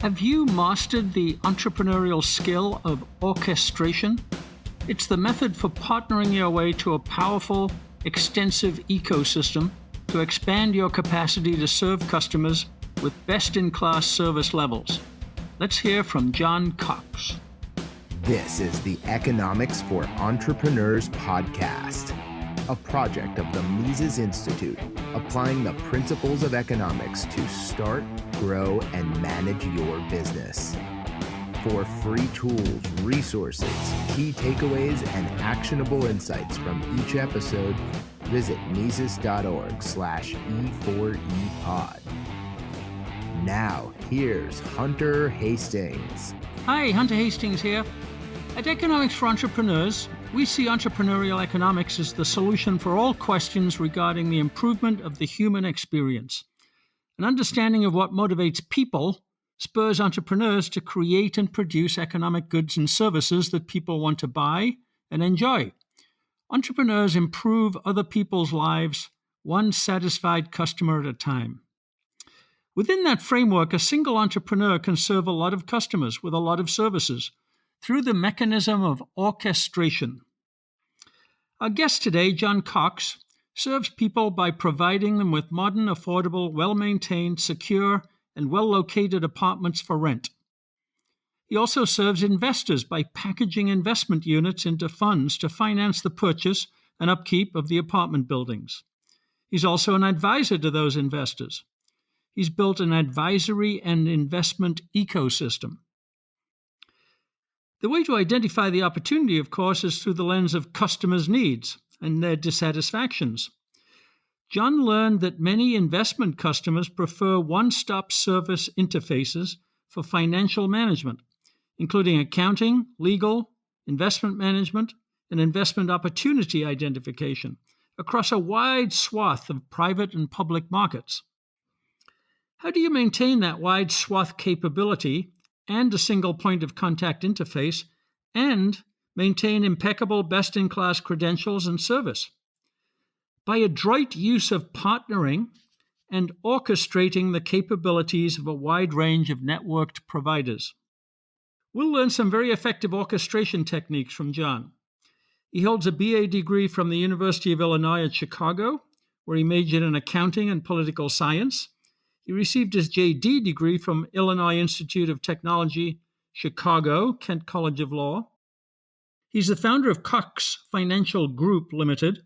Have you mastered the entrepreneurial skill of orchestration? It's the method for partnering your way to a powerful, extensive ecosystem to expand your capacity to serve customers with best-in-class service levels. Let's hear from John Cox. This is the Economics for Entrepreneurs podcast, a project of the Mises Institute, applying the principles of economics to start, grow, and manage your business. For free tools, resources, key takeaways, and actionable insights from each episode, visit Mises.org/E4EPod. Now, here's Hunter Hastings. Hi, Hunter Hastings here. At Economics for Entrepreneurs, we see entrepreneurial economics as the solution for all questions regarding the improvement of the human experience. An understanding of what motivates people spurs entrepreneurs to create and produce economic goods and services that people want to buy and enjoy. Entrepreneurs improve other people's lives, one satisfied customer at a time. Within that framework, a single entrepreneur can serve a lot of customers with a lot of services through the mechanism of orchestration. Our guest today, John Cox, serves people by providing them with modern, affordable, well-maintained, secure, and well-located apartments for rent. He also serves investors by packaging investment units into funds to finance the purchase and upkeep of the apartment buildings. He's also an advisor to those investors. He's built an advisory and investment ecosystem. The way to identify the opportunity, of course, is through the lens of customers' needs and their dissatisfactions. John learned that many investment customers prefer one-stop service interfaces for financial management, including accounting, legal, investment management, and investment opportunity identification across a wide swath of private and public markets. How do you maintain that wide swath capability and a single point of contact interface and maintain impeccable best-in-class credentials and service? By adroit use of partnering and orchestrating the capabilities of a wide range of networked providers. We'll learn some very effective orchestration techniques from John. He holds a BA degree from the University of Illinois at Chicago, where he majored in accounting and political science. He received his JD degree from Illinois Institute of Technology, Chicago, Kent College of Law. He's the founder of Cox Financial Group Limited,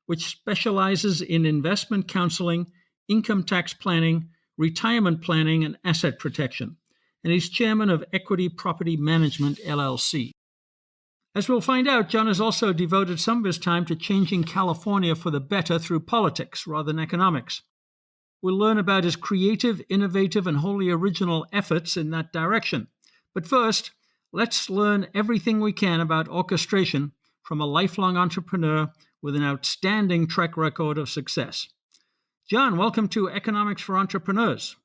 which specializes in investment counseling, income tax planning, retirement planning, and asset protection. And he's chairman of Equity Property Management, LLC. As we'll find out, John has also devoted some of his time to changing California for the better through politics rather than economics. We'll learn about his creative, innovative, and wholly original efforts in that direction. But first, let's learn everything we can about orchestration from a lifelong entrepreneur with an outstanding track record of success. John, welcome to Economics for Entrepreneurs.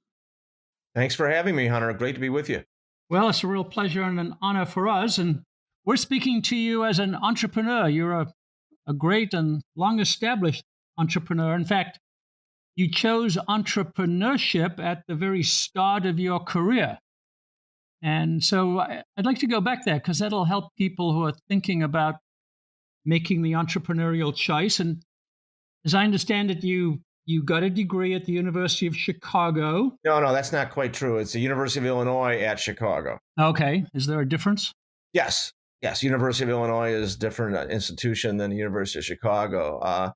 Thanks for having me, Hunter. Great to be with you. Well, it's a real pleasure and an honor for us. And we're speaking to you as an entrepreneur. You're a great and long-established entrepreneur. In fact, you chose entrepreneurship at the very start of your career. And so I'd like to go back there because that'll help people who are thinking about making the entrepreneurial choice. And as I understand it, you got a degree at the University of Chicago. No, that's not quite true. It's the University of Illinois at Chicago. Okay. Is there a difference? Yes. University of Illinois is a different institution than the University of Chicago.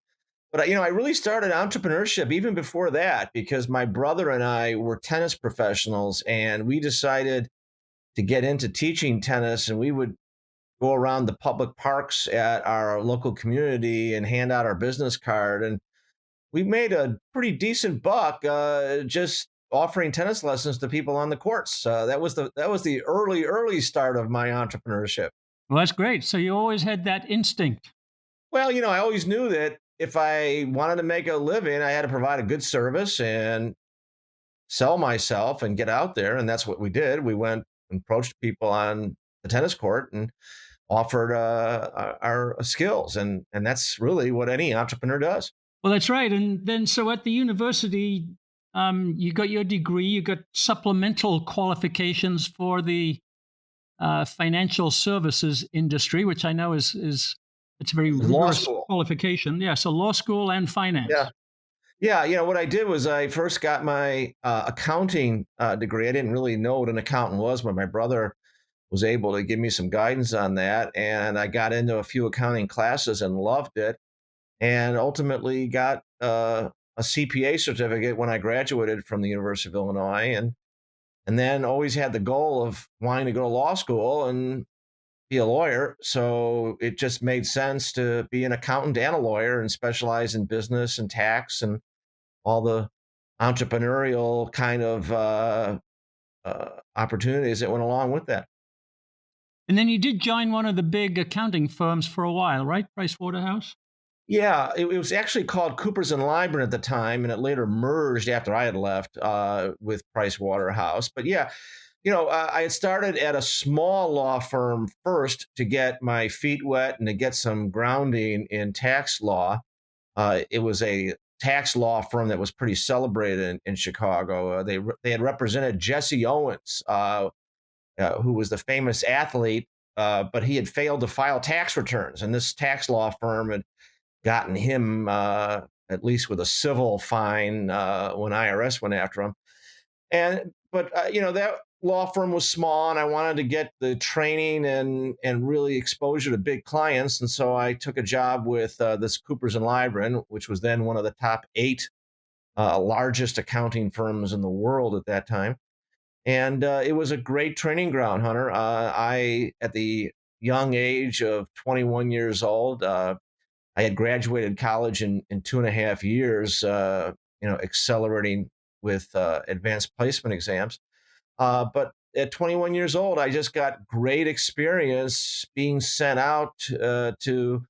But I really started entrepreneurship even before that because my brother and I were tennis professionals, and we decided to get into teaching tennis, and we would go around the public parks at our local community and hand out our business card. And we made a pretty decent buck just offering tennis lessons to people on the courts. That was the early start of my entrepreneurship. Well, that's great. So you always had that instinct. Well, I always knew that if I wanted to make a living, I had to provide a good service and sell myself and get out there. And that's what we did. We went and approached people on the tennis court and offered our skills. And that's really what any entrepreneur does. Well, that's right. And then so at the university, You got your degree, you got supplemental qualifications for the financial services industry, which I know is it's a very Law rigorous school. qualification. Yeah, so law school and Yeah. finance. Yeah, what I did was I first got my accounting degree. I didn't really know what an accountant was, but my brother was able to give me some guidance on that. And I got into a few accounting classes and loved it, and ultimately got a CPA certificate when I graduated from the University of Illinois. And then always had the goal of wanting to go to law school and be a lawyer. So it just made sense to be an accountant and a lawyer and specialize in business and tax and all the entrepreneurial kind of opportunities that went along with that. And then you did join one of the big accounting firms for a while, right? Price Waterhouse. Yeah, it was actually called Coopers and Lybrand at the time, and it later merged after I had left with Price Waterhouse. But yeah, I had started at a small law firm first to get my feet wet and to get some grounding in tax law. It was a tax law firm that was pretty celebrated in Chicago. They had represented Jesse Owens, who was the famous athlete, but he had failed to file tax returns, and this tax law firm had gotten him at least with a civil fine when IRS went after him. But that law firm was small, and I wanted to get the training and really exposure to big clients, and so I took a job with this Coopers and Lybrand, which was then one of the top 8 largest accounting firms in the world at that time. And it was a great training ground, Hunter. I, at the young age of 21 years old, I had graduated college in 2.5 years, accelerating with advanced placement exams. But at 21 years old, I just got great experience being sent out to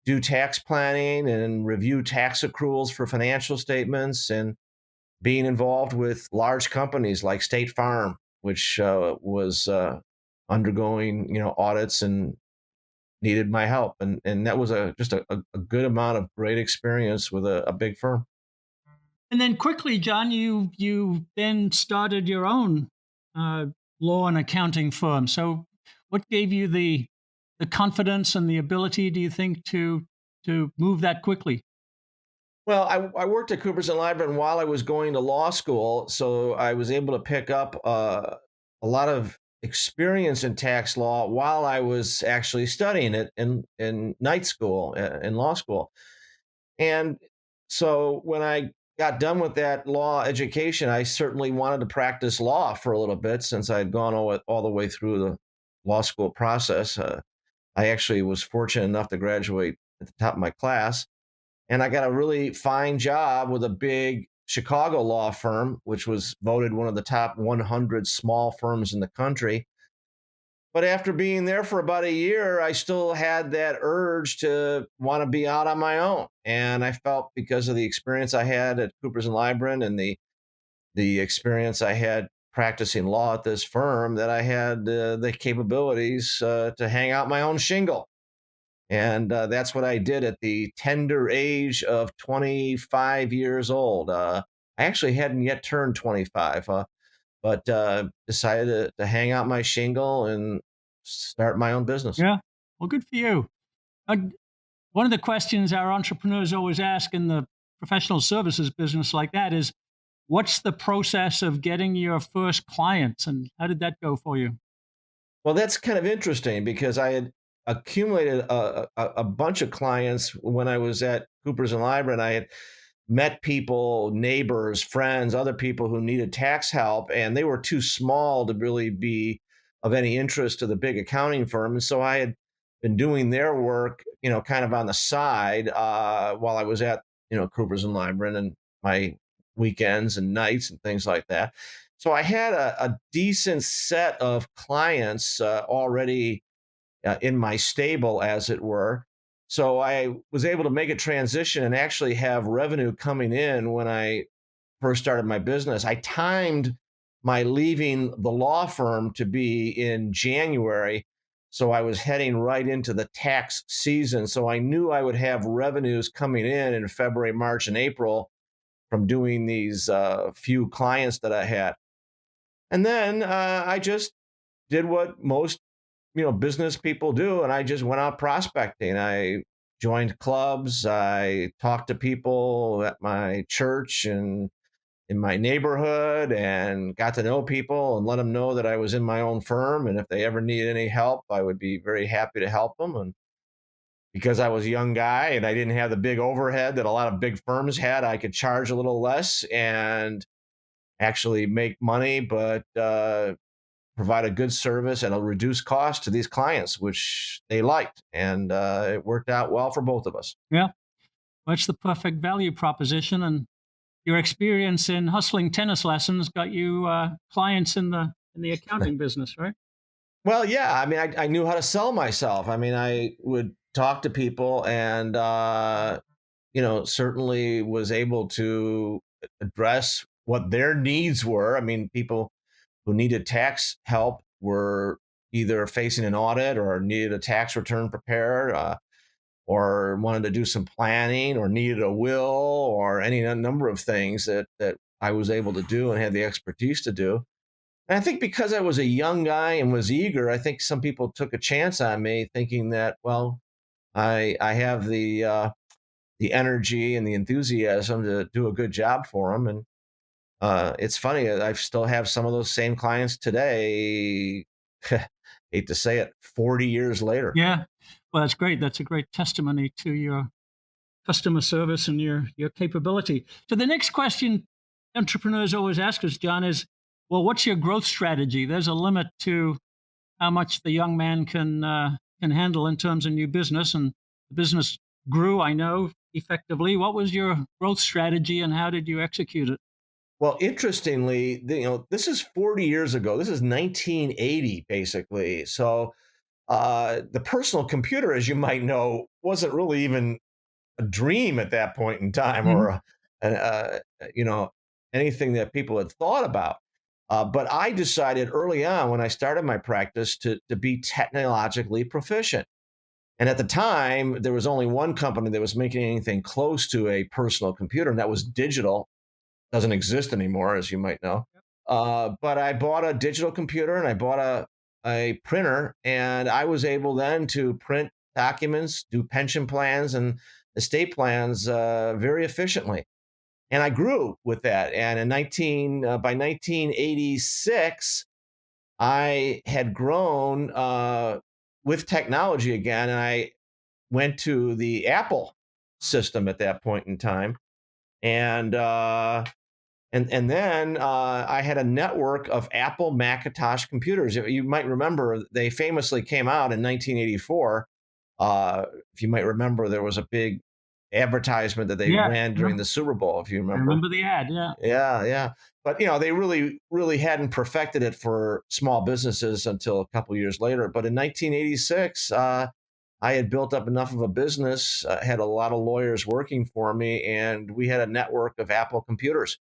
do tax planning and review tax accruals for financial statements, and being involved with large companies like State Farm, which was undergoing audits and needed my help, and that was just a good amount of great experience with a big firm. And then quickly, John, you then started your own uh, law and accounting firm. So, what gave you the confidence and the ability, do you think, to move that quickly? Well, I worked at Coopers and Lybrand while I was going to law school, so I was able to pick up a lot of experience in tax law while I was actually studying it in night school, in law school. And so when I got done with that law education, I certainly wanted to practice law for a little bit since I had gone all the way through the law school process. I actually was fortunate enough to graduate at the top of my class, and I got a really fine job with a big Chicago law firm, which was voted one of the top 100 small firms in the country. But after being there for about a year, I still had that urge to want to be out on my own. And I felt, because of the experience I had at Coopers and Lybrand and the experience I had practicing law at this firm, that I had the capabilities to hang out my own shingle. And that's what I did at the tender age of 25 years old. I actually hadn't yet turned 25, but decided to hang out my shingle and start my own business. Yeah. Well, good for you. Uh, One of the questions our entrepreneurs always ask in the professional services business like that is, what's the process of getting your first clients, and how did that go for you? Well, that's kind of interesting because I had accumulated a bunch of clients when I was at Coopers and Lybrand. I had met people, neighbors, friends, other people who needed tax help, and they were too small to really be of any interest to the big accounting firm. And so I had been doing their work, kind of on the side while I was at, Coopers and Lybrand, and my weekends and nights and things like that. So I had a decent set of clients already in my stable, as it were. So I was able to make a transition and actually have revenue coming in when I first started my business. I timed my leaving the law firm to be in January. So I was heading right into the tax season. So I knew I would have revenues coming in February, March, and April from doing these few clients that I had. And then I just did what most business people do, and I just went out prospecting. I joined clubs. I talked to people at my church and in my neighborhood, and got to know people and let them know that I was in my own firm, and if they ever need any help, I would be very happy to help them. And because I was a young guy and I didn't have the big overhead that a lot of big firms had, I could charge a little less and actually make money, but provide a good service and a reduced cost to these clients, which they liked. And it worked out well for both of us. Yeah. Well, it's the perfect value proposition. And your experience in hustling tennis lessons got you clients in the accounting business, right? Well, yeah. I mean, I knew how to sell myself. I mean, I would talk to people and, certainly was able to address what their needs were. I mean, people who needed tax help were either facing an audit or needed a tax return prepared, or wanted to do some planning or needed a will or any number of things that I was able to do and had the expertise to do. And I think because I was a young guy and was eager, I think some people took a chance on me, thinking that, well, I have the energy and the enthusiasm to do a good job for them. And it's funny, I still have some of those same clients today. Hate to say it, 40 years later. Yeah. Well, that's great. That's a great testimony to your customer service and your capability. So the next question entrepreneurs always ask us, John, is, well, what's your growth strategy? There's a limit to how much the young man can handle in terms of new business, and the business grew, I know, effectively. What was your growth strategy, and how did you execute it? Well, interestingly, this is 40 years ago. This is 1980, basically. So the personal computer, as you might know, wasn't really even a dream at that point in time, Mhm. or anything that people had thought about. But I decided early on when I started my practice to be technologically proficient. And at the time, there was only one company that was making anything close to a personal computer, and that was digital. Doesn't exist anymore, as you might know. But I bought a digital computer and I bought a printer, and I was able then to print documents, do pension plans and estate plans very efficiently. And I grew with that. And by 1986, I had grown with technology again, and I went to the Apple system at that point in time, and then I had a network of Apple Macintosh computers. You might remember they famously came out in 1984. If you might remember, there was a big advertisement that they Yeah. ran during the Super Bowl, if you I remember. remember the ad. Yeah. Yeah, yeah. But they really, really hadn't perfected it for small businesses until a couple years later. But in 1986, I had built up enough of a business, had a lot of lawyers working for me, and we had a network of Apple computers.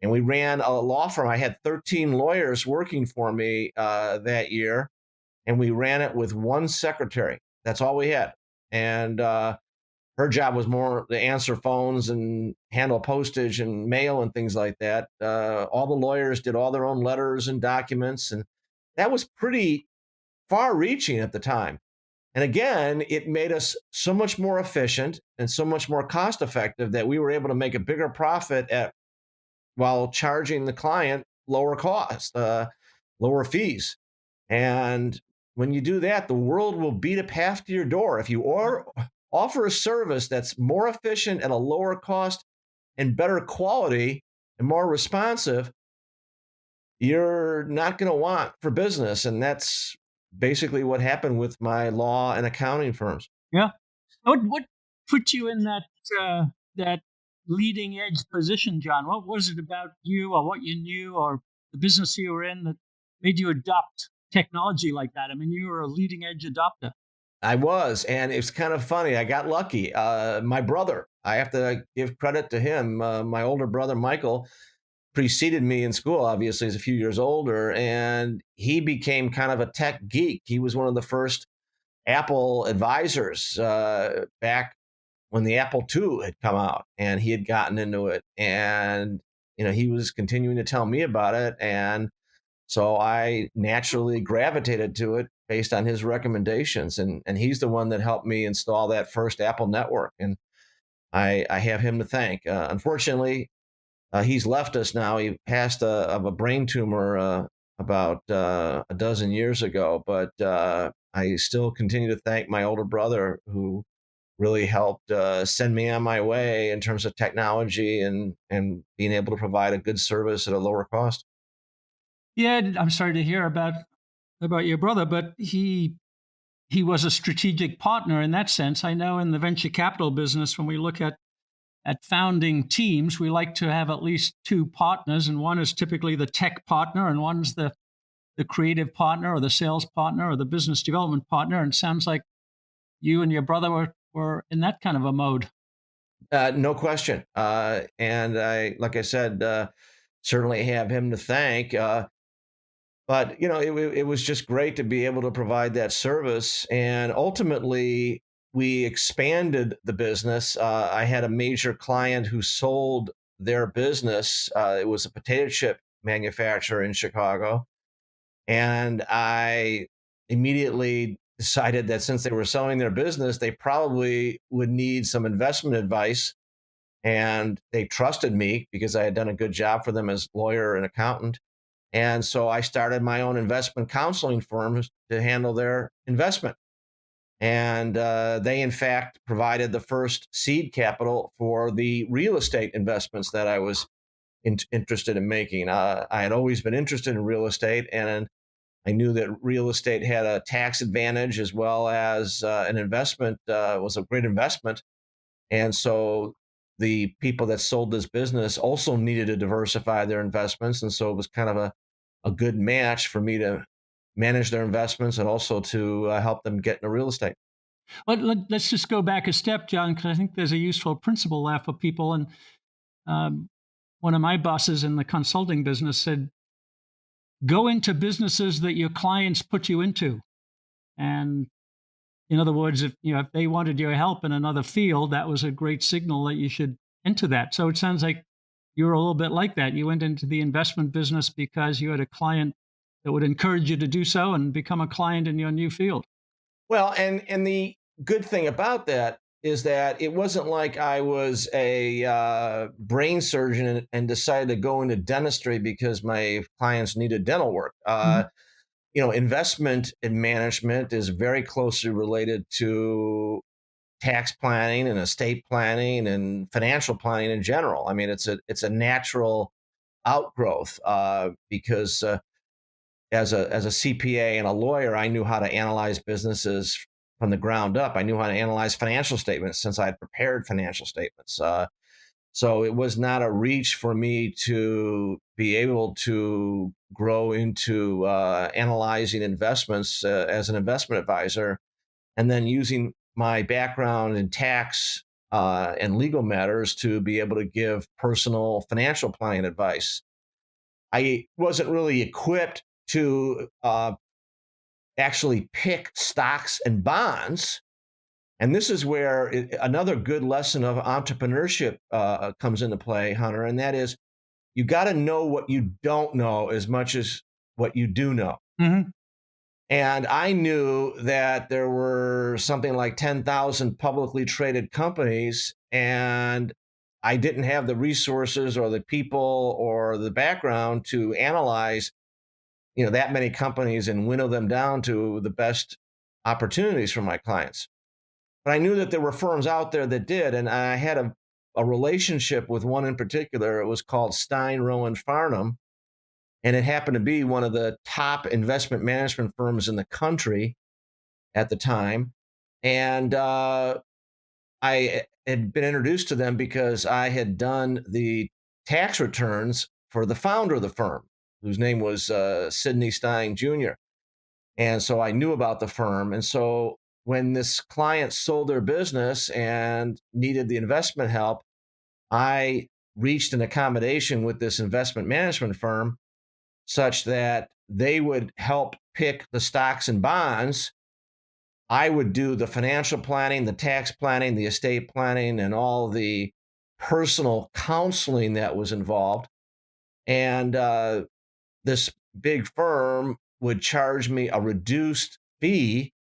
And we ran a law firm. I had 13 lawyers working for me that year, and we ran it with one secretary. That's all we had. And her job was more to answer phones and handle postage and mail and things like that. All the lawyers did all their own letters and documents, and that was pretty far-reaching at the time. And again, it made us so much more efficient and so much more cost-effective that we were able to make a bigger profit while charging the client lower cost, lower fees. And when you do that, the world will beat a path to your door. If you offer a service that's more efficient at a lower cost and better quality and more responsive, you're not going to want for business. And that's basically what happened with my law and accounting firms. Yeah. What put you in that leading edge position, John? What was it about you, or what you knew, or the business you were in, that made you adopt technology like that? I mean, you were a leading edge adopter. I was, and it's kind of funny. I got lucky. My brother, I have to give credit to him. My older brother, Michael, preceded me in school, obviously, he's a few years older, and he became kind of a tech geek. He was one of the first Apple advisors back when the Apple II had come out, and he had gotten into it, and he was continuing to tell me about it, and so I naturally gravitated to it based on his recommendations, and he's the one that helped me install that first Apple network, and I have him to thank. Unfortunately, he's left us now. He passed of a brain tumor about a dozen years ago, but I still continue to thank my older brother who really helped send me on my way in terms of technology and being able to provide a good service at a lower cost. Yeah, I'm sorry to hear about your brother, but he was a strategic partner in that sense. I know in the venture capital business, when we look at founding teams, we like to have at least two partners, and one is typically the tech partner, and one's the creative partner or the sales partner or the business development partner. And it sounds like you and your brother were in that kind of a mode. No question. And like I said, certainly have him to thank. But it was just great to be able to provide that service, and ultimately we expanded the business. I had a major client who sold their business. It was a potato chip manufacturer in Chicago, and I immediately decided that since they were selling their business, they probably would need some investment advice, and they trusted me because I had done a good job for them as lawyer and accountant. And so I started my own investment counseling firm to handle their investment. And they, in fact, provided the first seed capital for the real estate investments that I was interested in making. I had always been interested in real estate, and I knew that real estate had a tax advantage as well as an investment was a great investment. And so the people that sold this business also needed to diversify their investments. And so it was kind of a good match for me to manage their investments and also to help them get into real estate. Let's just go back a step, John, because I think there's a useful principle there for people. And um, one of my bosses in the consulting business said, go into businesses that your clients put you into. And in other words, if they wanted your help in another field, that was a great signal that you should enter that. So it sounds like you were a little bit like that. You went into the investment business because you had a client that would encourage you to do so and become a client in your new field. Well, and the good thing about that is that it wasn't like I was a brain surgeon and decided to go into dentistry because my clients needed dental work. Mhm. Investment and management is very closely related to tax planning and estate planning and financial planning in general. I mean, it's a natural outgrowth because as a CPA and a lawyer, I knew how to analyze businesses from the ground up. I knew how to analyze financial statements since I had prepared financial statements. So it was not a reach for me to be able to grow into analyzing investments as an investment advisor, and then using my background in tax and legal matters to be able to give personal financial planning advice. I wasn't really equipped to actually pick stocks and bonds. And this is where another good lesson of entrepreneurship comes into play, Hunter, and that is you got to know what you don't know as much as what you do know. Mhm. And I knew that there were something like 10,000 publicly traded companies, and I didn't have the resources or the people or the background to analyze, that many companies and winnow them down to the best opportunities for my clients. But I knew that there were firms out there that did, and I had a relationship with one in particular. It was called Stein, Rowan, Farnham, and it happened to be one of the top investment management firms in the country at the time. And I had been introduced to them because I had done the tax returns for the founder of the firm, whose name was Sidney Stein Jr. And so I knew about the firm. And so when this client sold their business and needed the investment help, I reached an accommodation with this investment management firm such that they would help pick the stocks and bonds I would do the financial planning, the tax planning, the estate planning, and all the personal counseling that was involved. And this big firm would charge me a reduced fee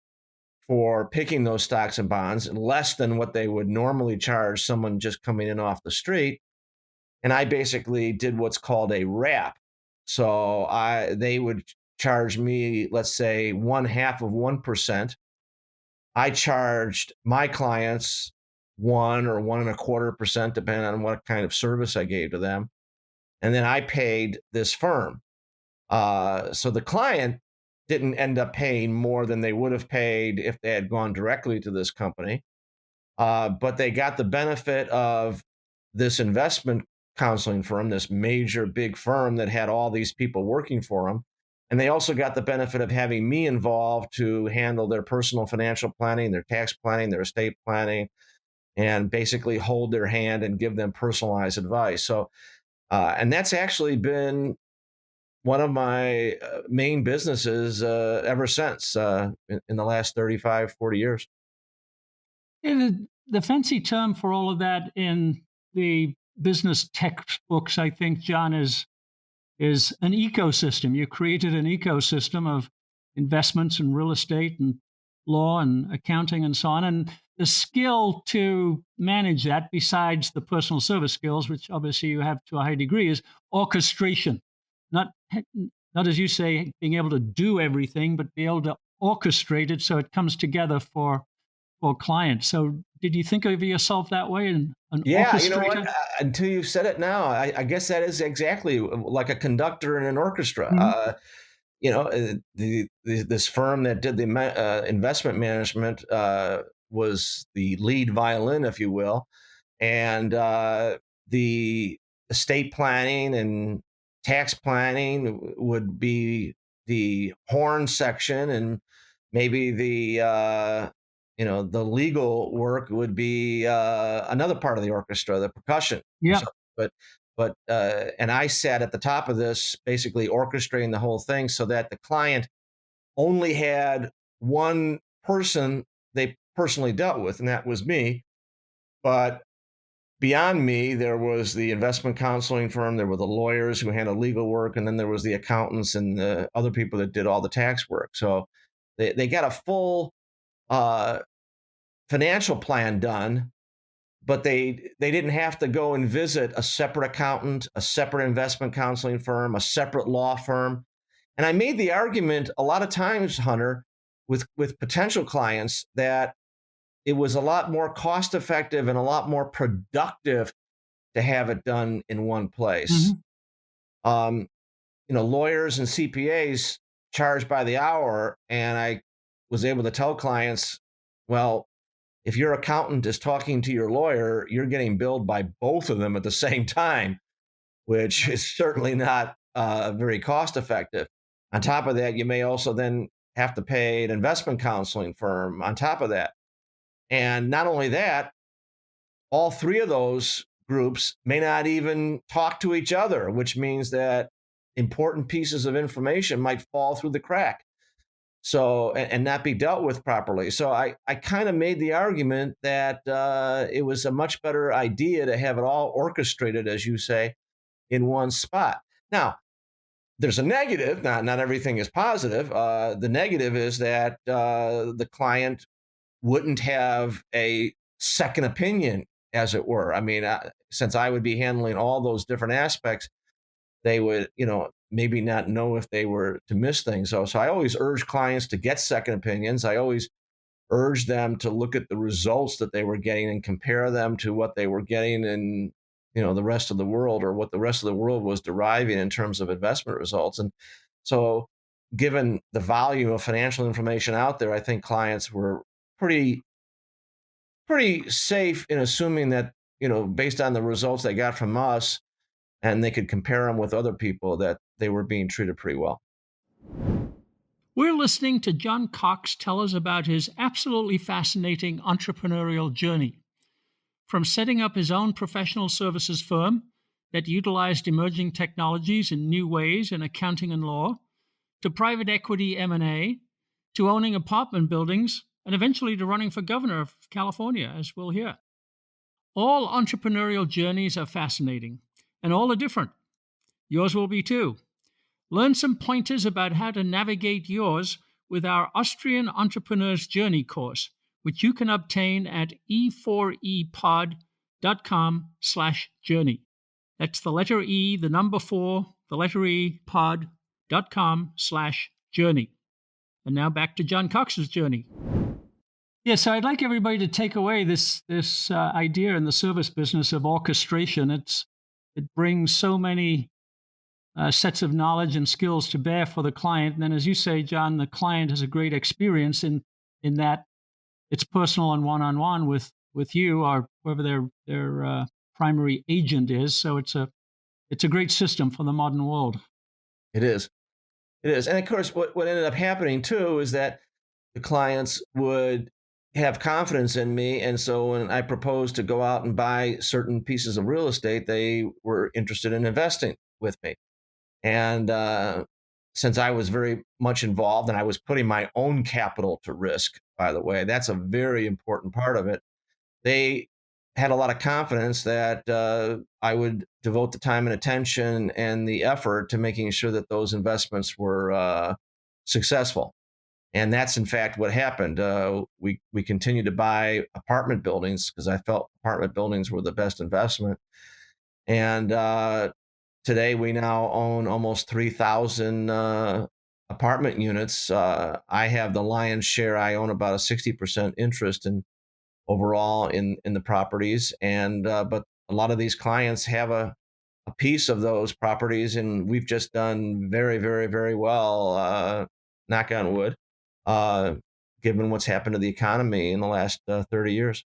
for picking those stocks and bonds, less than what they would normally charge someone just coming in off the street. And I basically did what's called a wrap. So they would charge me, let's say, 0.5%. I charged my clients 1 or 1.25%, depending on what kind of service I gave to them. And then I paid this firm. So the client didn't end up paying more than they would have paid if they had gone directly to this company. But they got the benefit of this investment counseling firm, this major big firm that had all these people working for them. And they also got the benefit of having me involved to handle their personal financial planning, their tax planning, their estate planning, and basically hold their hand and give them personalized advice. So, and that's actually been one of my main businesses ever since in the last 35, 40 years. And the fancy term for all of that in the business textbooks, I think, John, is an ecosystem. You created an ecosystem of investments and real estate and law and accounting and so on. And the skill to manage that, besides the personal service skills, which obviously you have to a high degree, is orchestration. Not, not as you say, being able to do everything, but be able to orchestrate it so it comes together for clients. So did you think of yourself that way, an Yeah, you know what? orchestrator? Until you've said it now, I guess that is exactly like a conductor in an orchestra. Mhm. This firm that did the investment management was the lead violin, if you will, and the estate planning and tax planning would be the horn section, and maybe the legal work would be another part of the orchestra, the percussion or Yeah. something. And I sat at the top of this, basically orchestrating the whole thing, so that the client only had one person they personally dealt with, and that was me. But beyond me, there was the investment counseling firm, there were the lawyers who handled legal work, and then there was the accountants and the other people that did all the tax work. So they got a full uh, financial plan done, but they didn't have to go and visit a separate accountant, a separate investment counseling firm, a separate law firm. And I made the argument a lot of times, Hunter, with potential clients, that it was a lot more cost effective and a lot more productive to have it done in one place. Mhm. Um, Lawyers and CPAs charge by the hour, and I was able to tell clients, well, if your accountant is talking to your lawyer, you're getting billed by both of them at the same time, which is certainly not very cost effective. On top of that, you may also then have to pay an investment counseling firm on top of that. And not only that, all three of those groups may not even talk to each other, which means that important pieces of information might fall through the crack. So, and not be dealt with properly. So I kind of made the argument that it was a much better idea to have it all orchestrated, as you say, in one spot. Now, there's a negative. Not everything is positive. The negative is that the client wouldn't have a second opinion, as it were. I mean, since I would be handling all those different aspects, they would, maybe not know if they were to miss things. So I always urge clients to get second opinions. I always urge them to look at the results that they were getting and compare them to what they were getting in, the rest of the world, or what the rest of the world was deriving in terms of investment results. And so, given the volume of financial information out there, I think clients were pretty pretty safe in assuming that, based on the results they got from us, and they could compare them with other people, that they were being treated pretty well. We're listening to John Cox tell us about his absolutely fascinating entrepreneurial journey, from setting up his own professional services firm that utilized emerging technologies in new ways in accounting and law, to private equity M&A, to owning apartment buildings and eventually to running for governor of California, as we'll hear. All entrepreneurial journeys are fascinating, and all are different. Yours will be too. Learn some pointers about how to navigate yours with our Austrian Entrepreneur's Journey course, which you can obtain at e4epod.com/journey. That's the letter E, the number 4, the letter E, pod.com/journey. And now back to John Cox's journey. Yeah, so I'd like everybody to take away this idea in the service business of orchestration. It brings so many sets of knowledge and skills to bear for the client. And then, as you say, John, the client has a great experience in that it's personal and one-on-one with you or whoever their primary agent is. So it's a great system for the modern world. It is. It is. And of course, what ended up happening too is that the clients would have confidence in me. And so when I proposed to go out and buy certain pieces of real estate, they were interested in investing with me. And since I was very much involved and I was putting my own capital to risk, by the way, that's a very important part of it. They had a lot of confidence that I would devote the time and attention and the effort to making sure that those investments were successful. And that's in fact what happened. We continued to buy apartment buildings because I felt apartment buildings were the best investment. And today we now own almost 3,000 apartment units. I have the lion's share. I own about a 60% interest in overall in the properties. And but a lot of these clients have a piece of those properties, and we've just done very, very, very well. Knock on wood. Given what's happened to the economy in the last 30 years.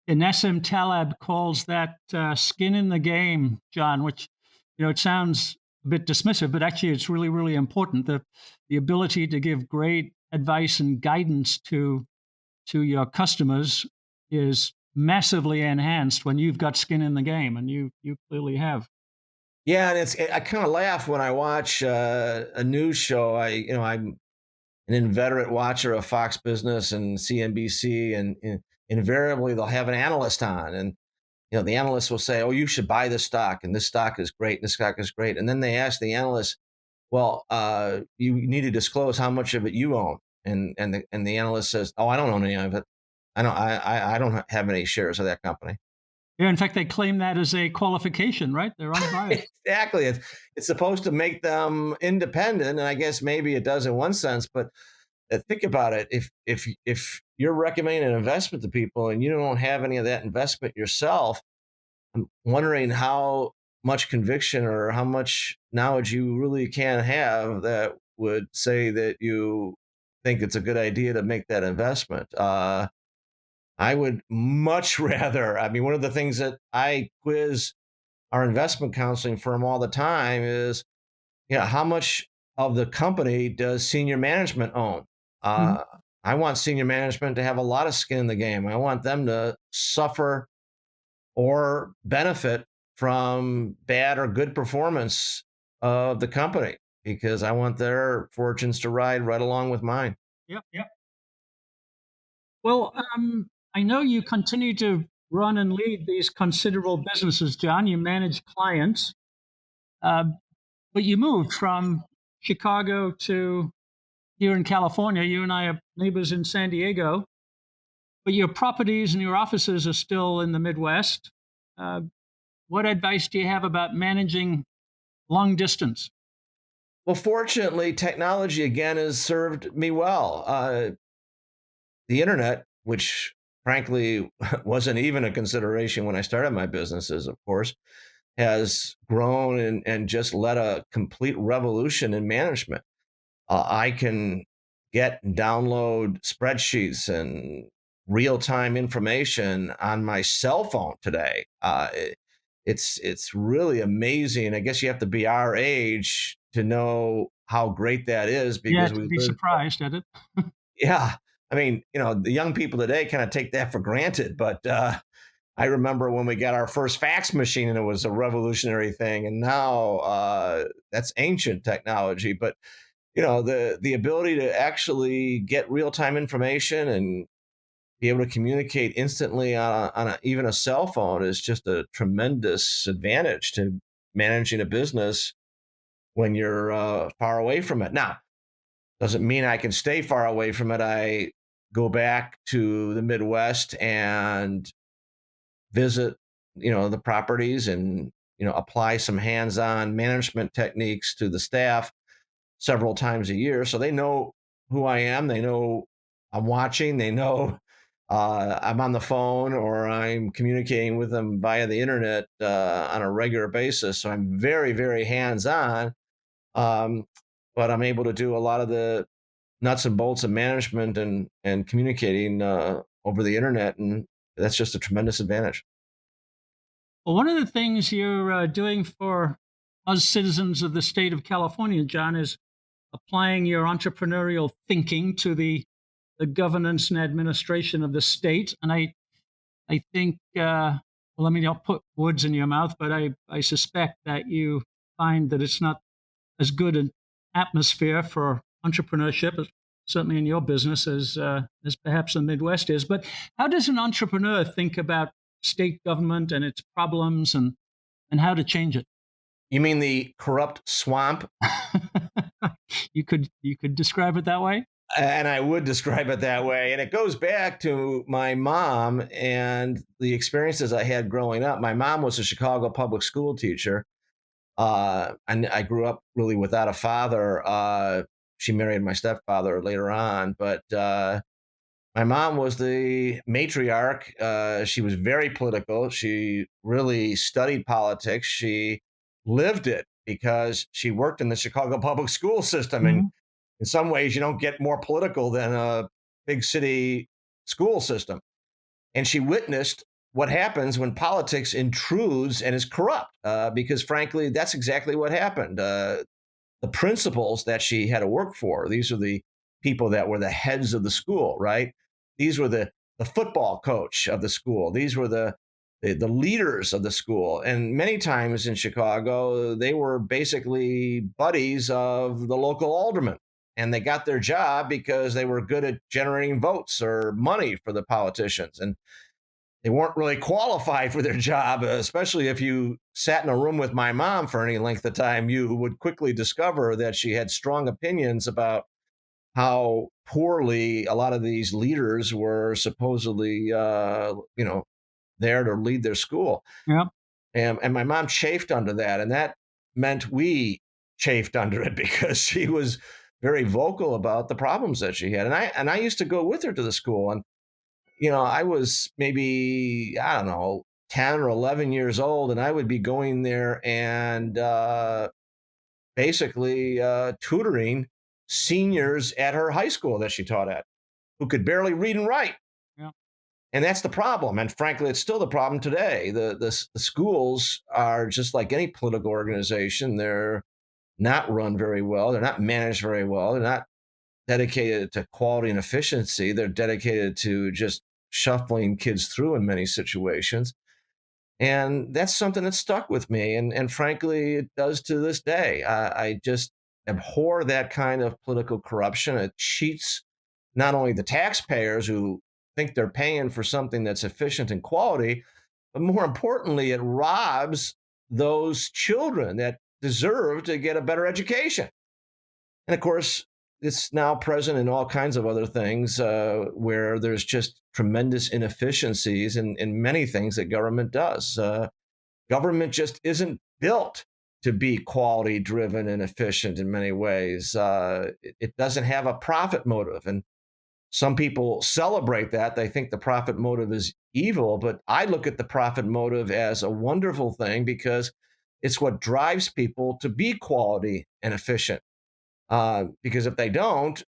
And Nassim Taleb calls that skin in the game, John, which, it sounds a bit dismissive, but actually it's really, really important. The ability to give great advice and guidance to your customers is massively enhanced when you've got skin in the game, and you clearly have. Yeah, and I kind of laugh when I watch a news show. I'm an inveterate watcher of Fox Business and CNBC, and invariably they'll have an analyst on, and the analyst will say, "Oh, you should buy this stock, and this stock is great, and this stock is great." And then they ask the analyst, "Well, you need to disclose how much of it you own," and the analyst says, "Oh, I don't own any of it. I don't have any shares of that company." Yeah, in fact, they claim that as a qualification, right? They're unbiased. Exactly. It's supposed to make them independent, and I guess maybe it does in one sense. But think about it: if you're recommending an investment to people and you don't have any of that investment yourself, I'm wondering how much conviction or how much knowledge you really can have that would say that you think it's a good idea to make that investment. I would much rather. I mean, one of the things that I quiz our investment counseling firm all the time is, how much of the company does senior management own? Mhm. I want senior management to have a lot of skin in the game. I want them to suffer or benefit from bad or good performance of the company because I want their fortunes to ride right along with mine. Yep, yep. Well, I know you continue to run and lead these considerable businesses, John. You manage clients, uh, but you moved from Chicago to here in California. You and I are neighbors in San Diego, but your properties and your offices are still in the Midwest. Uh, what advice do you have about managing long distance? Well, fortunately, technology again has served me well. The internet, which frankly wasn't even a consideration when I started my businesses, of course, has grown and just led a complete revolution in management. I can get and download spreadsheets and real time information on my cell phone today. It's really amazing. I guess you have to be our age to know how great that is Yeah, because to we be live. surprised at it. Yeah, I mean, the young people today kind of take that for granted, but I remember when we got our first fax machine and it was a revolutionary thing, and now that's ancient technology. But the ability to actually get real time information and be able to communicate instantly even a cell phone is just a tremendous advantage to managing a business when you're far away from it. Now, doesn't mean I can stay far away from it. I go back to the Midwest and visit, the properties and, apply some hands-on management techniques to the staff several times a year. So they know who I am. They know I'm watching. They know I'm on the phone or I'm communicating with them via the internet on a regular basis. So I'm very, very hands-on. Um, but I'm able to do a lot of the nuts and bolts of management and communicating over the internet, and that's just a tremendous advantage. Well, one of the things you're doing for us citizens of the state of California, John, is applying your entrepreneurial thinking to the governance and administration of the state. And I think, well, I mean, I'll put words in your mouth, but I suspect that you find that it's not as good an atmosphere for entrepreneurship, certainly in your business, as perhaps the Midwest is. But how does an entrepreneur think about state government and its problems and how to change it? You mean the corrupt swamp? You could describe it that way. And I would describe it that way. And it goes back to my mom and the experiences I had growing up. My mom was a Chicago public school teacher. And I grew up really without a father. She married my stepfather later on, but my mom was the matriarch. She was very political. She really studied politics. She lived it because she worked in the Chicago public school system. And Mhm. in some ways, you don't get more political than a big city school system. And she witnessed what happens when politics intrudes and is corrupt, because frankly, that's exactly what happened. The principals that she had to work for, these are the people that were the heads of the school, right? These were the football coach of the school. These were the leaders of the school. And many times in Chicago, they were basically buddies of the local alderman. And they got their job because they were good at generating votes or money for the politicians. And they weren't really qualified for their job, especially if you sat in a room with my mom for any length of time. You would quickly discover that she had strong opinions about how poorly a lot of these leaders were supposedly, there to lead their school. Yeah. And my mom chafed under that. And that meant we chafed under it because she was very vocal about the problems that she had. And I used to go with her to the school. And I was maybe, I don't know, 10 or 11 years old, and I would be going there and basically tutoring seniors at her high school that she taught at who could barely read and write. Yeah. And that's the problem. And frankly, it's still the problem today. The schools are just like any political organization. They're not run very well. They're not managed very well. They're not dedicated to quality and efficiency. They're dedicated to just shuffling kids through in many situations. And that's something that stuck with me. And frankly, it does to this day. I just abhor that kind of political corruption. It cheats not only the taxpayers who think they're paying for something that's efficient and quality, but more importantly, it robs those children that deserve to get a better education. And of course, it's now present in all kinds of other things where there's just tremendous inefficiencies in many things that government does. Government just isn't built to be quality driven and efficient in many ways. It doesn't have a profit motive. And some people celebrate that. They think the profit motive is evil, but I look at the profit motive as a wonderful thing because it's what drives people to be quality and efficient. Because if they don't,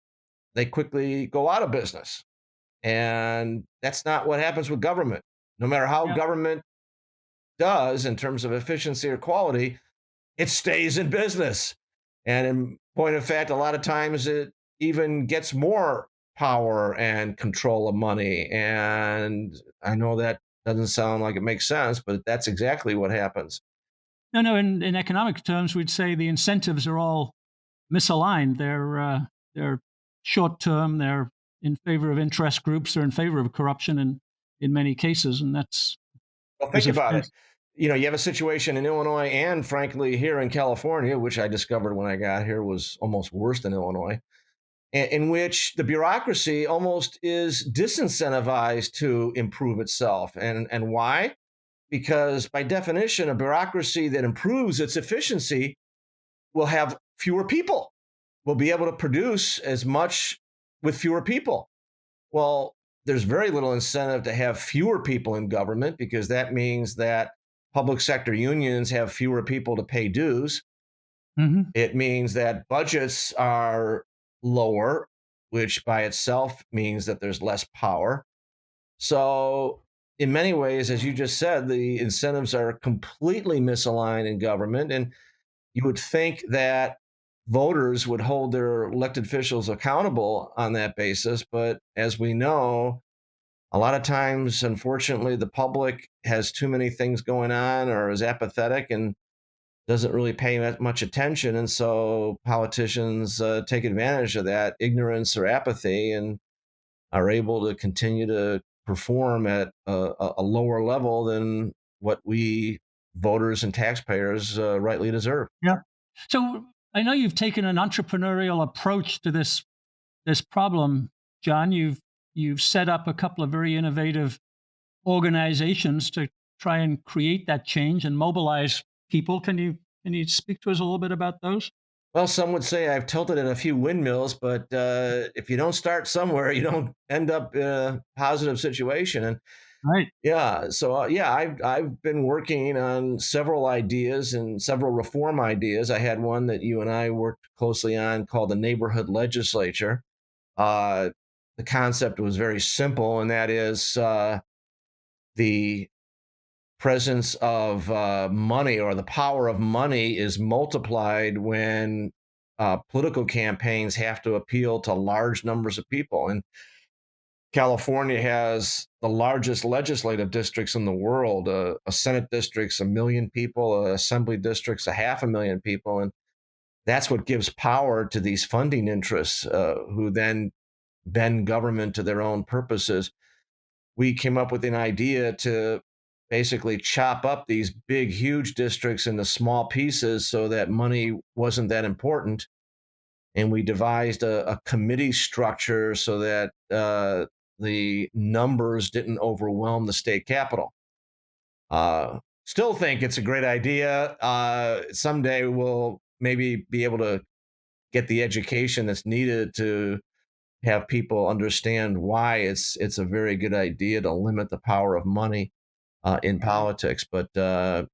they quickly go out of business. And that's not what happens with government. No matter how Yeah. government does in terms of efficiency or quality, it stays in business. And in point of fact, a lot of times it even gets more power and control of money. And I know that doesn't sound like it makes sense, but that's exactly what happens. No, no. In economic terms, we'd say the incentives are all misaligned. They're short term. They're in favor of interest groups. They're in favor of corruption in many cases, and that's Well, there's think a about it. there's, You have a situation in Illinois and, frankly, here in California, which I discovered when I got here was almost worse than Illinois, in which the bureaucracy almost is disincentivized to improve itself. And why? Because by definition, a bureaucracy that improves its efficiency will have fewer people, will be able to produce as much with fewer people. Well, there's very little incentive to have fewer people in government because that means that public sector unions have fewer people to pay dues. Mhm. It means that budgets are lower, which by itself means that there's less power. So, in many ways, as you just said, the incentives are completely misaligned in government. And you would think that voters would hold their elected officials accountable on that basis. But as we know, a lot of times, unfortunately, the public has too many things going on or is apathetic and doesn't really pay much attention. And so politicians take advantage of that ignorance or apathy and are able to continue to perform at a lower level than what we voters and taxpayers rightly deserve. Yeah. So I know you've taken an entrepreneurial approach to this problem, John. You've set up a couple of very innovative organizations to try and create that change and mobilize people. Can you speak to us a little bit about those? Well, some would say I've tilted at a few windmills, but if you don't start somewhere, you don't end up in a positive situation. And Right. yeah, so yeah, I've been working on several ideas and several reform ideas. I had one that you and I worked closely on called the Neighborhood Legislature. Uh, the concept was very simple, and that is the presence of money or the power of money is multiplied when political campaigns have to appeal to large numbers of people. And California has the largest legislative districts in the world. A Senate district's 1 million people, a Assembly district's 500,000 people. And that's what gives power to these funding interests who then bend government to their own purposes. We came up with an idea to basically chop up these big, huge districts into small pieces so that money wasn't that important. And we devised a committee structure so that the numbers didn't overwhelm the state capital. Still think it's a great idea. Someday we'll maybe be able to get the education that's needed to have people understand why it's a very good idea to limit the power of money in politics. But that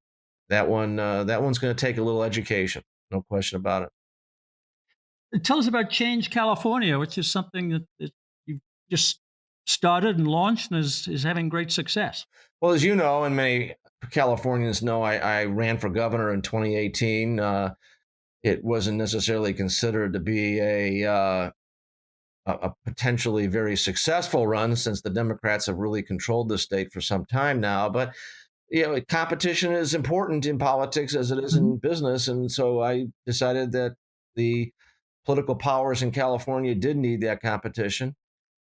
one's going to take a little education, no question about it. Tell us about Change California, which is something that you've just started and launched and is having great success. Well, as you know, and many Californians know, I ran for governor in 2018. It wasn't necessarily considered to be a potentially very successful run since the Democrats have really controlled the state for some time now. But competition is important in politics as it is Mhm. in business, and so I decided that the political powers in California did need that competition,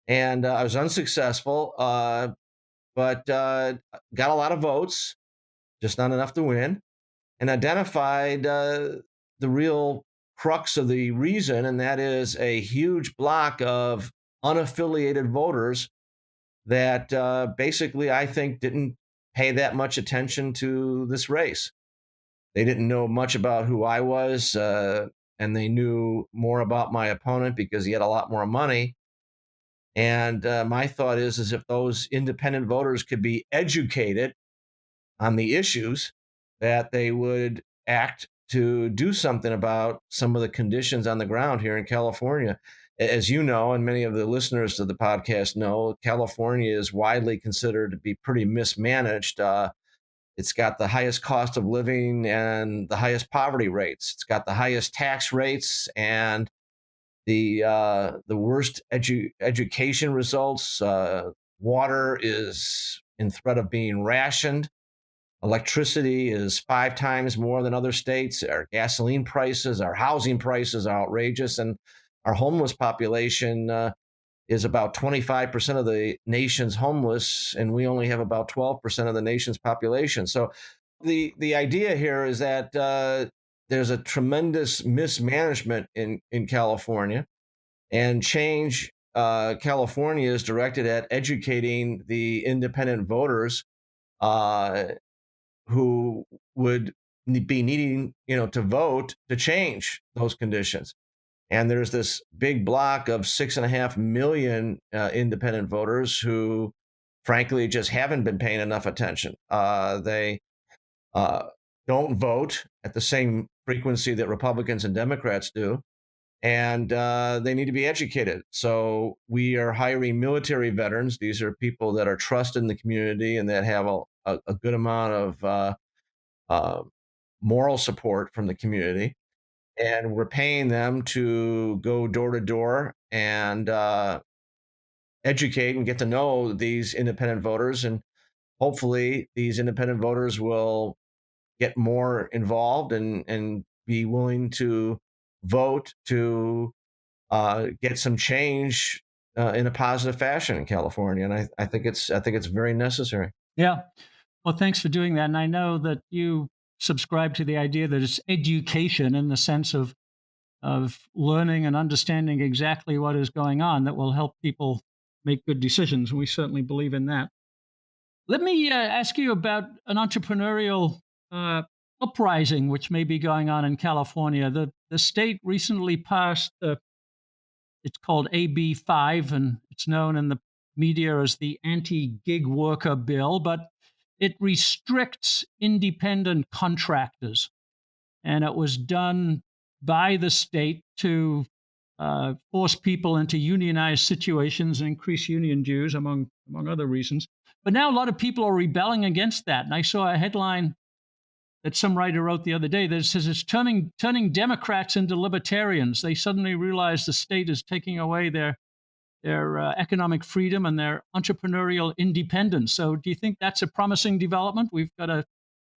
and I was unsuccessful, but got a lot of votes, just not enough to win, and identified the real crux of the reason, and that is a huge block of unaffiliated voters that basically I think didn't pay that much attention to this race. They didn't know much about who I was, and they knew more about my opponent because he had a lot more money. And my thought is if those independent voters could be educated on the issues, that they would act to do something about some of the conditions on the ground here in California. As you know, and many of the listeners to the podcast know, California is widely considered to be pretty mismanaged. It's got the highest cost of living and the highest poverty rates. It's got the highest tax rates and the worst education results. Water is in threat of being rationed. electricity is 5 times more than other states. Our gasoline prices, our housing prices are outrageous, and our homeless population is about 25% of the nation's homeless, and we only have about 12% of the nation's population. So the idea here is that there's a tremendous mismanagement in California, and change California is directed at educating the independent voters uh, who would be needing, to vote to change those conditions. And there's this big block of 6.5 million independent voters who, frankly, just haven't been paying enough attention. They uh, don't vote at the same frequency that Republicans and Democrats do, and they need to be educated. So we are hiring military veterans. These are people that are trusted in the community and that have a good amount of uh, moral support from the community. And we're paying them to go door to door and educate and get to know these independent voters. And hopefully, these independent voters will get more involved and be willing to vote to get some change in a positive fashion in California. And I think it's very necessary. Yeah. Well, thanks for doing that. And I know that you subscribe to the idea that it's education in the sense of learning and understanding exactly what is going on that will help people make good decisions. And we certainly believe in that. Let me ask you about an entrepreneurial uprising which may be going on in California. The state recently passed it's called AB 5, and it's known in the media as the anti-gig worker bill, but it restricts independent contractors. And it was done by the state to force people into unionized situations and increase union dues, among other reasons. But now a lot of people are rebelling against that. And I saw a headline that some writer wrote the other day that says it's turning Democrats into libertarians. They suddenly realize the state is taking away their economic freedom and their entrepreneurial independence. So do you think that's a promising development? We've got a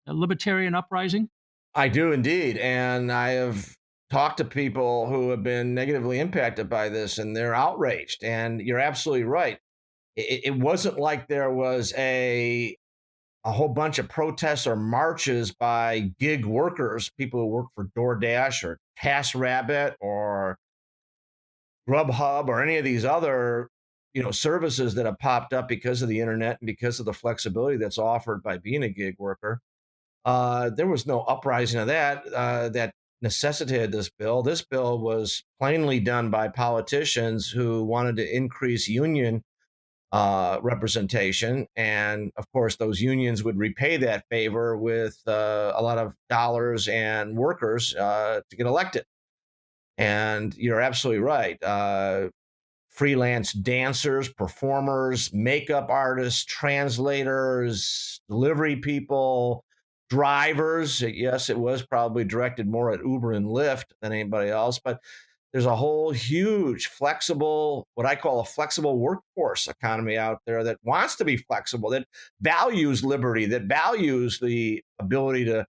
libertarian uprising? I do indeed. And I have talked to people who have been negatively impacted by this, and they're outraged. And you're absolutely right. It wasn't like there was a whole bunch of protests or marches by gig workers, people who work for DoorDash or TaskRabbit or Grubhub or any of these other, services that have popped up because of the internet and because of the flexibility that's offered by being a gig worker. There was no uprising of that necessitated this bill. This bill was plainly done by politicians who wanted to increase union representation. And of course, those unions would repay that favor with a lot of dollars and workers to get elected. And you're absolutely right. Freelance dancers, performers, makeup artists, translators, delivery people, drivers. Yes, it was probably directed more at Uber and Lyft than anybody else, but there's a whole huge flexible, what I call a flexible workforce economy out there that wants to be flexible, that values liberty, that values the ability to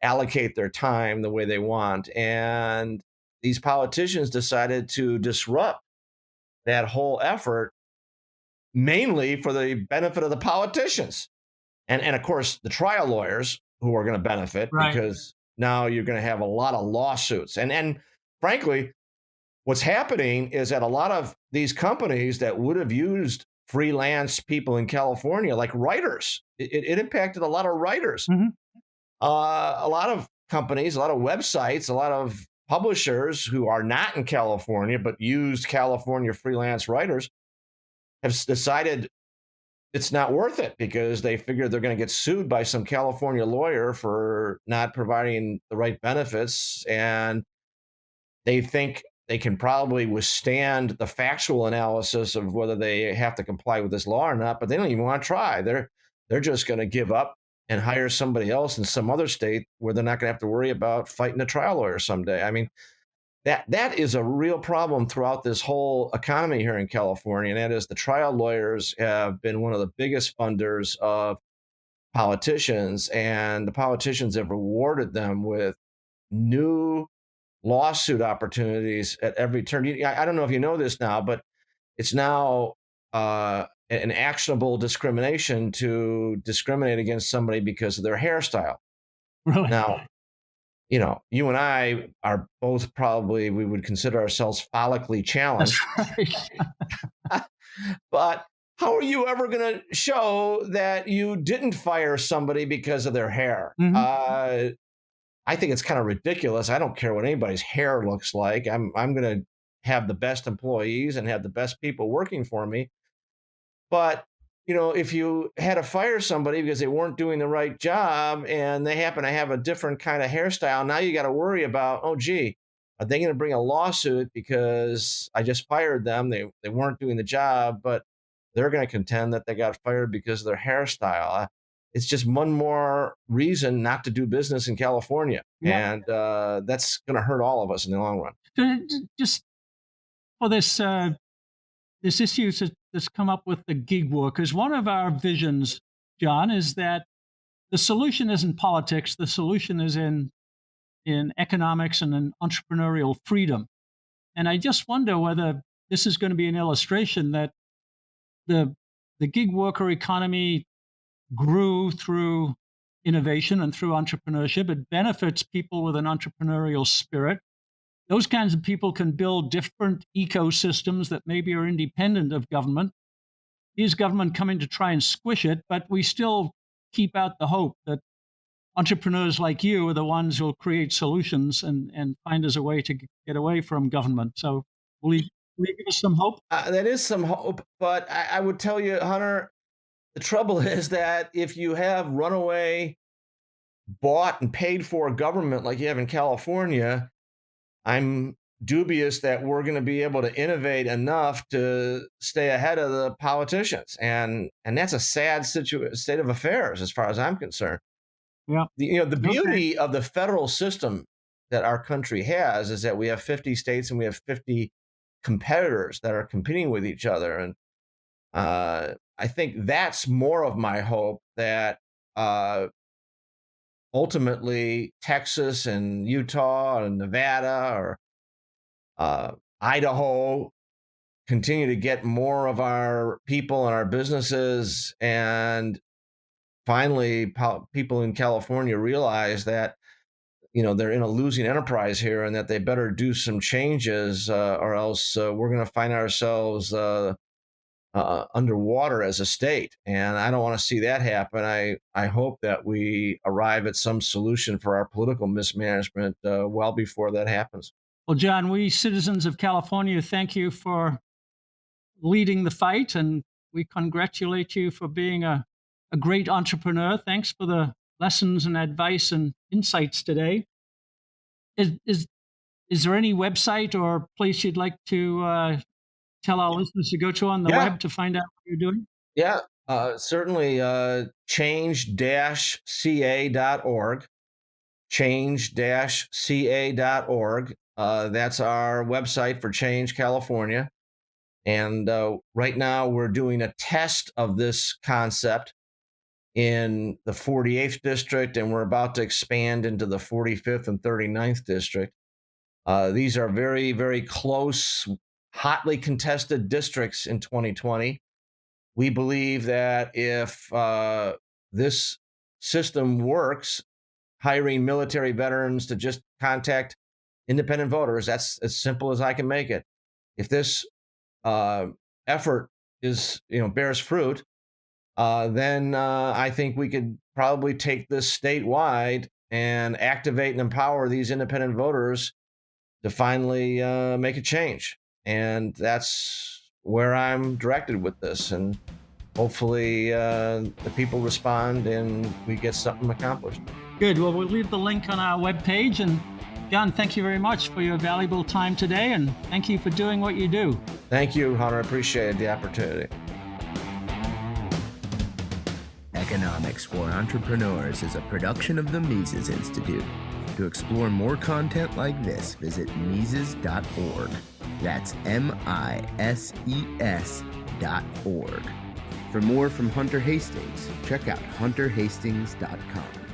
allocate their time the way they want. And these politicians decided to disrupt that whole effort, mainly for the benefit of the politicians. And of course, the trial lawyers who are going to benefit, Right. because now you're going to have a lot of lawsuits. And frankly, what's happening is that a lot of these companies that would have used freelance people in California, like writers, it impacted a lot of writers. Mhm. A lot of companies, a lot of websites, a lot of publishers who are not in California but used California freelance writers have decided it's not worth it because they figure they're going to get sued by some California lawyer for not providing the right benefits. And they think they can probably withstand the factual analysis of whether they have to comply with this law or not, but they don't even want to try. They're just going to give up and hire somebody else in some other state where they're not going to have to worry about fighting a trial lawyer someday. I mean, that is a real problem throughout this whole economy here in California, and that is the trial lawyers have been one of the biggest funders of politicians, and the politicians have rewarded them with new lawsuit opportunities at every turn. I don't know if you know this now, but it's now an actionable discrimination to discriminate against somebody because of their hairstyle. Really? Now, you and I are both probably, we would consider ourselves follically challenged. That's right. But how are you ever going to show that you didn't fire somebody because of their hair? Mhm. I think it's kind of ridiculous. I don't care what anybody's hair looks like. I'm going to have the best employees and have the best people working for me. But if you had to fire somebody because they weren't doing the right job and they happen to have a different kind of hairstyle, now you got to worry about, oh, gee, are they going to bring a lawsuit because I just fired them? They weren't doing the job, but they're going to contend that they got fired because of their hairstyle. It's just one more reason not to do business in California, Yeah. and that's going to hurt all of us in the long run. Just for this issue that's come up with the gig workers, one of our visions, John, is that the solution isn't politics. The solution is in economics and in entrepreneurial freedom. And I just wonder whether this is going to be an illustration that the the gig worker economy grew through innovation and through entrepreneurship. It benefits people with an entrepreneurial spirit. Those kinds of people can build different ecosystems that maybe are independent of government. Is government coming to try and squish it? But we still keep out the hope that entrepreneurs like you are the ones who will create solutions and find us a way to get away from government. So will you give us some hope? That is some hope, but I would tell you, Hunter, the trouble is that if you have runaway, bought and paid for government like you have in California, I'm dubious that we're going to be able to innovate enough to stay ahead of the politicians, and that's a sad state of affairs as far as I'm concerned. Yeah. The Okay. beauty of the federal system that our country has is that we have 50 states and we have 50 competitors that are competing with each other, and I think that's more of my hope that uh, ultimately Texas and Utah and Nevada or Idaho continue to get more of our people and our businesses, and finally people in California realize that they're in a losing enterprise here and that they better do some changes, or else we're going to find ourselves underwater as a state. And I don't want to see that happen. I hope that we arrive at some solution for our political mismanagement well before that happens. Well, John, we citizens of California thank you for leading the fight, and we congratulate you for being a great entrepreneur. Thanks for the lessons and advice and insights today. Is is is there any website or place you'd like to tell our listeners to go to on the Yeah, web to find out what you're doing? yeah, certainly. Change-ca.org. Change-ca.org. That's our website for Change California. And right now, we're doing a test of this concept in the 48th district, and we're about to expand into the 45th and 39th district. These are very, very close, hotly contested districts in 2020. We believe that if this system works, hiring military veterans to just contact independent voters, that's as simple as I can make it. If this effort bears fruit, then I think we could probably take this statewide and activate and empower these independent voters to finally make a change. And that's where I'm directed with this. And hopefully the people respond and we get something accomplished. Good. Well, we'll leave the link on our webpage. And John, thank you very much for your valuable time today, and thank you for doing what you do. Thank you, Hunter. I appreciated the opportunity. Economics for Entrepreneurs is a production of the Mises Institute. To explore more content like this, visit Mises.org. That's MISES.org. For more from Hunter Hastings, check out hunterhastings.com.